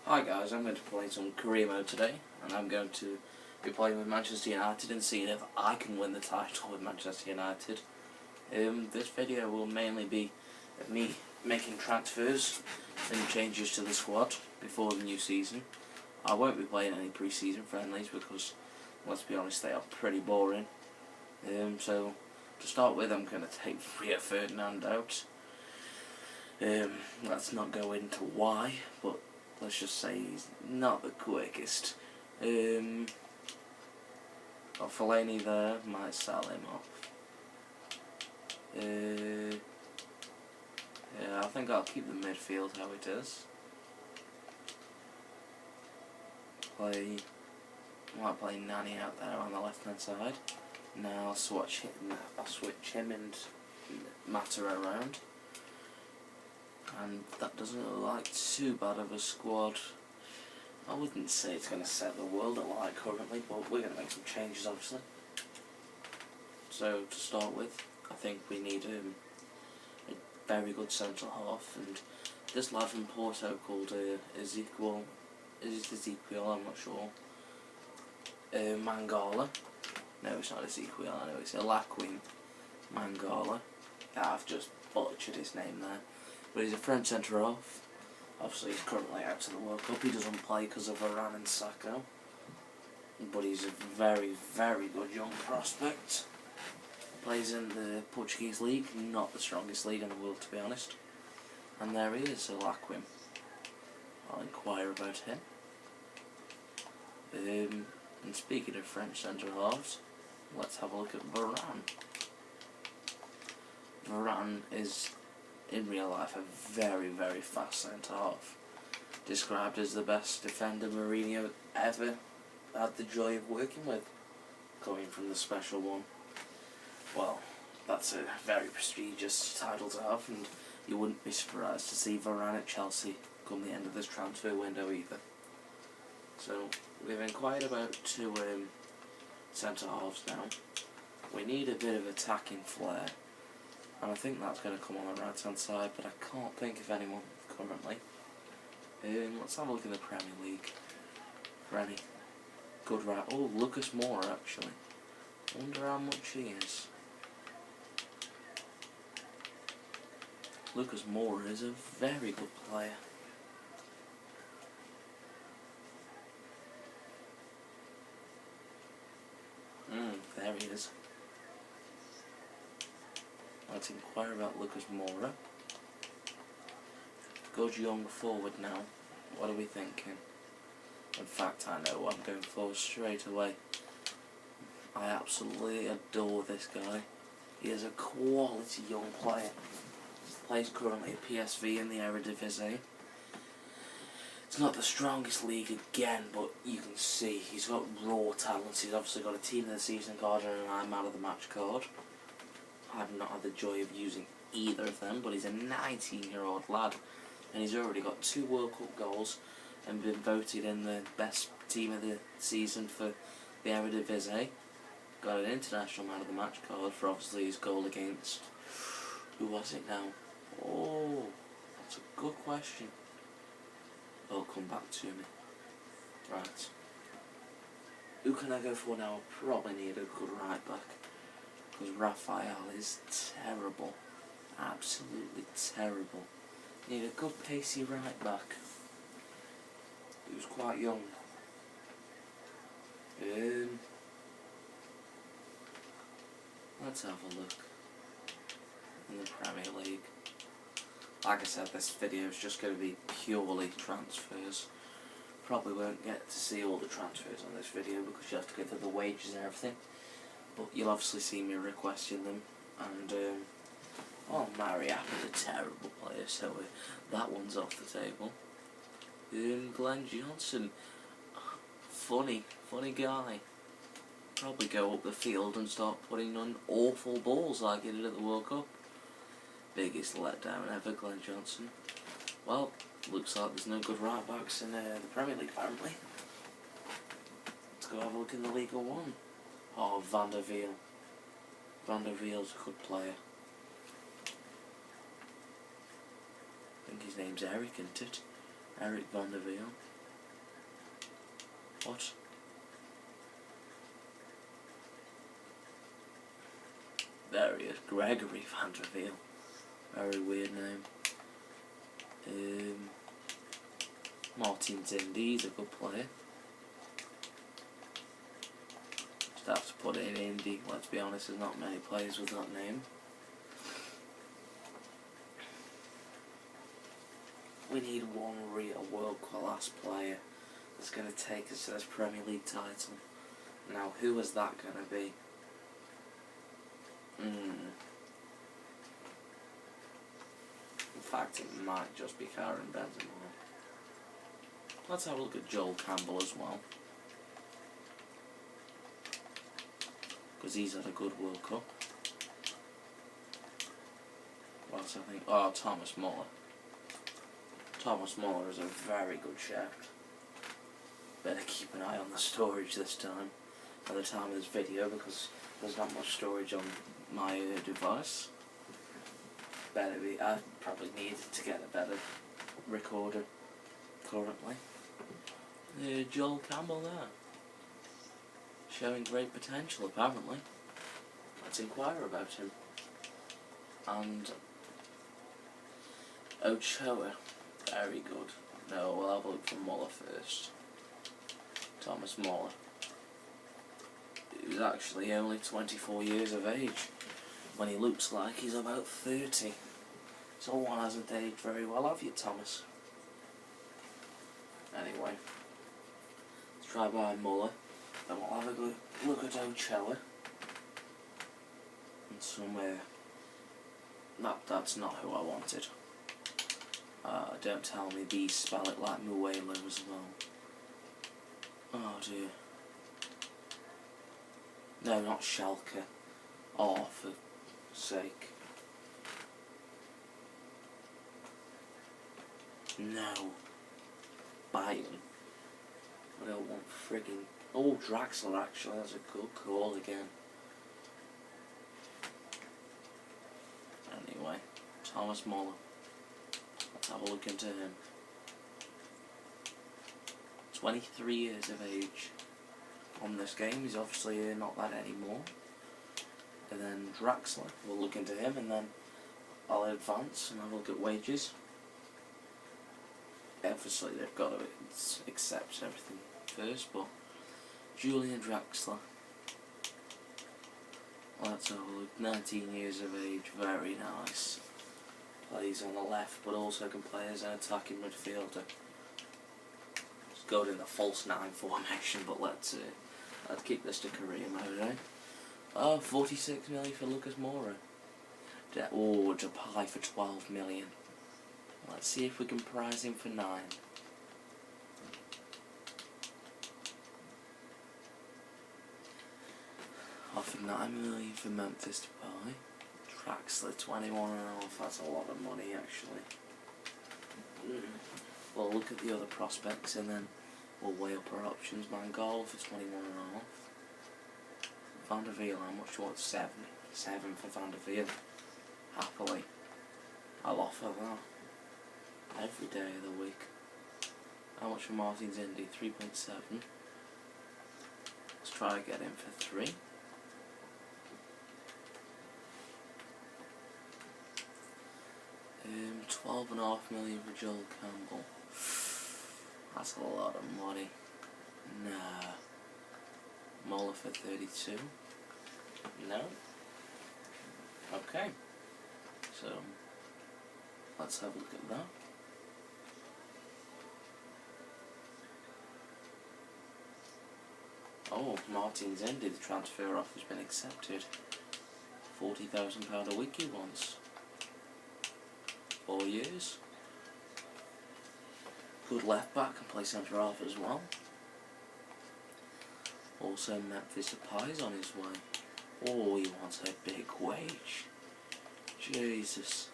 Hi guys, I'm going to play some career mode today, and I'm going to be playing with Manchester United and seeing if I can win the title with Manchester United. This video will mainly be of me making transfers and changes to the squad before the new season. I won't be playing any pre-season friendlies because, let's be honest, they are pretty boring. So to start with, I'm going to take Rio Ferdinand out. Let's not go into why, but let's just say he's not the quickest. Got Fellaini there, might sell him off. Yeah, I think I'll keep the midfield how it is. Might play Nani out there on the left hand side. Now I'll switch him and Mata around. And that doesn't look like too bad of a squad. I wouldn't say it's going to set the world alight currently, but we're going to make some changes obviously. So to start with, I think we need a very good centre half, and this lad from Porto called Ezekiel, I'm not sure. Mangala. No, it's not Ezekiel, I know it's Alaquim Mangala. I've just butchered his name there. But he's a French centre-half. Obviously he's currently out of the World Cup. He doesn't play because of Varane and Sacco. But he's a very, very good young prospect. Plays in the Portuguese league, not the strongest league in the world to be honest. And there he is, Alaquim. I'll inquire about him. And speaking of French centre-halves, let's have a look at Varane. Varane is, in real life, a very, very fast centre-half. Described as the best defender Mourinho ever had the joy of working with, coming from the special one. Well, that's a very prestigious title to have, and you wouldn't be surprised to see Varane at Chelsea come the end of this transfer window either. So, we've inquired about two centre-halves now. We need a bit of attacking flair. And I think that's going to come on the right hand side, but I can't think of anyone currently. Let's have a look in the Premier League. For any good right. Oh, Lucas Moura actually. Wonder how much he is. Lucas Moura is a very good player. There he is. Let's inquire about Lucas Moura. Good young forward now. What are we thinking? In fact, I know what I'm going for straight away. I absolutely adore this guy. He is a quality young player. Plays currently at PSV in the Eredivisie. It's not the strongest league again, but you can see he's got raw talent. He's obviously got a team of the season card and an I'm out of the match card. I've not had the joy of using either of them, but he's a 19-year-old lad, and he's already got 2 World Cup goals and been voted in the best team of the season for the Eredivisie. Got an international man of the match card for obviously his goal against, who was it now? Oh, that's a good question. It'll come back to me. Right. Who can I go for now? I probably need a good right back. Because Raphael is terrible. Absolutely terrible. Need a good pacey right back. He was quite young. Let's have a look in the Premier League. Like I said, this video is just going to be purely transfers. Probably won't get to see all the transfers on this video because you have to go through the wages and everything. But you'll obviously see me requesting them. And, oh, Mariappa's a terrible player, so that one's off the table. Glenn Johnson, funny guy. Probably go up the field and start putting on awful balls like he did at the World Cup. Biggest letdown ever, Glenn Johnson. Well, looks like there's no good right backs in the Premier League apparently. Let's go have a look in the Liga 1. Oh, Van der Wiel. Van der Wiel's a good player. I think his name's Eric, isn't it? Eric Van der Wiel. What? There he is, Gregory Van der Veer. Very weird name. Martin Zindy's a good player. Just have to put it in Indy. Let's be honest, there's not many players with that name. We need one real world-class player that's going to take us to this Premier League title. Now, who is that going to be? In fact, it might just be Karim Benzema. Let's have a look at Joel Campbell as well, because he's had a good World Cup. What else I think? Oh, Thomas Muller. Thomas Muller is a very good shout. Better keep an eye on the storage this time, at the time of this video, because there's not much storage on my device. I probably need to get a better recorder currently. Joel Campbell there, showing great potential apparently. Let's inquire about him. And Ochoa, very good. No, we'll have a look for Muller first. Thomas Muller. He's actually only 24 years of age, when he looks like he's about 30. So one hasn't aged very well, have you, Thomas? Anyway, let's try by Muller, then we'll have a good look at Ochoa. And somewhere, that's not who I wanted. Don't tell me these spell it like Muelo as well. Oh dear. No, not Schalke. Oh, for sake. No. Bayern. I don't want frigging... Oh, Draxler actually, that's a good call again. Anyway, Thomas Muller. Let's have a look into him. 23 years of age. On this game, he's obviously not that anymore. And then Draxler, we'll look into him, and then I'll advance and have a look at wages. Obviously they've got to accept everything first, but Julian Draxler, let's have a look. 19 years of age, very nice. Plays on the left, but also can play as an attacking midfielder. He's good in the false 9 formation, but let's keep this to career mode, eh? Oh, 46 million for Lucas Moura. Oh, Depay for 12 million. Let's see if we can prize him for 9. Offered 9 million for Memphis Depay. Draxler 21.5. That's a lot of money actually. We'll look at the other prospects and then we'll weigh up our options. Mangala for 21.5. Van der Veer, how much do you want? 7 for Van der Veer. Happily, I'll offer that. Every day of the week. How much for Martin Zindy? 3.7. Let's try to get him for 3. $12.5 million for Joel Campbell. That's a lot of money. Nah. Muller for 32. No. Okay. So let's have a look at that. Oh, Martin Zindy, the transfer offer's been accepted. £40,000 a week he wants. 4 years. Good left back, can play centre half as well. Also Memphis Depay's on his way. Oh, he wants a big wage. Jesus.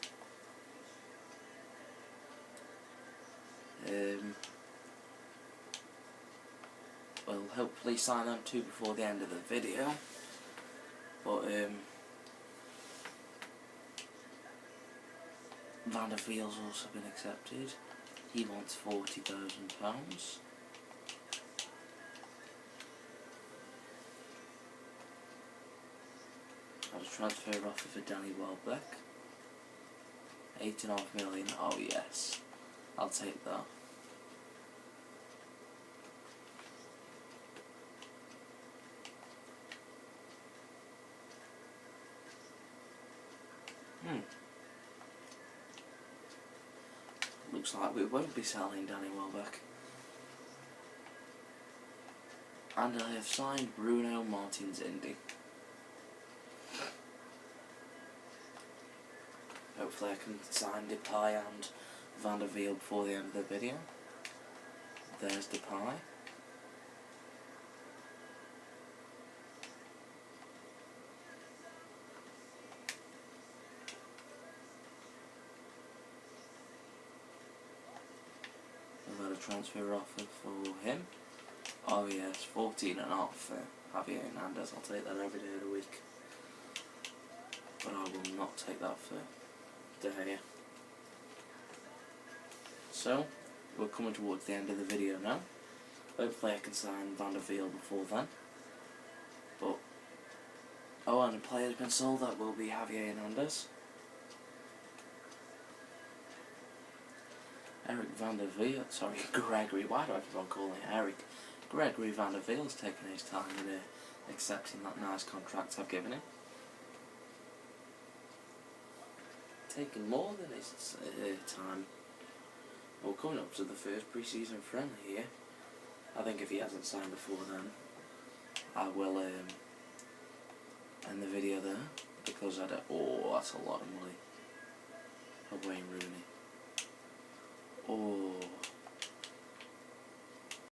We'll hopefully sign them two before the end of the video. But Van der Veer's also been accepted. He wants £40,000. transfer offer for Danny Welbeck. 8.5 million. Oh yes, I'll take that. Looks like we won't be selling Danny Welbeck. And I have signed Bruno Martins Indy. Hopefully I can sign Depay and Van der Veer before the end of the video. There's Depay. I've got a transfer offer for him. Oh yes, 14.5 for Javier Hernandez. I'll take that every day of the week. But I will not take that for De Gea. So, we're coming towards the end of the video now. Hopefully I can sign Van der Veer before then. But, oh, and a player's been sold. That will be Javier Hernandez. Gregory, why do I keep on calling it Eric? Gregory Van der Veer's taking his time in accepting that nice contract I've given him. Taking more than his time. Well, coming up to the first pre-season friendly here. I think if he hasn't signed before then, I will end the video there, because I don't. Oh, that's a lot of money. For Wayne Rooney. Oh.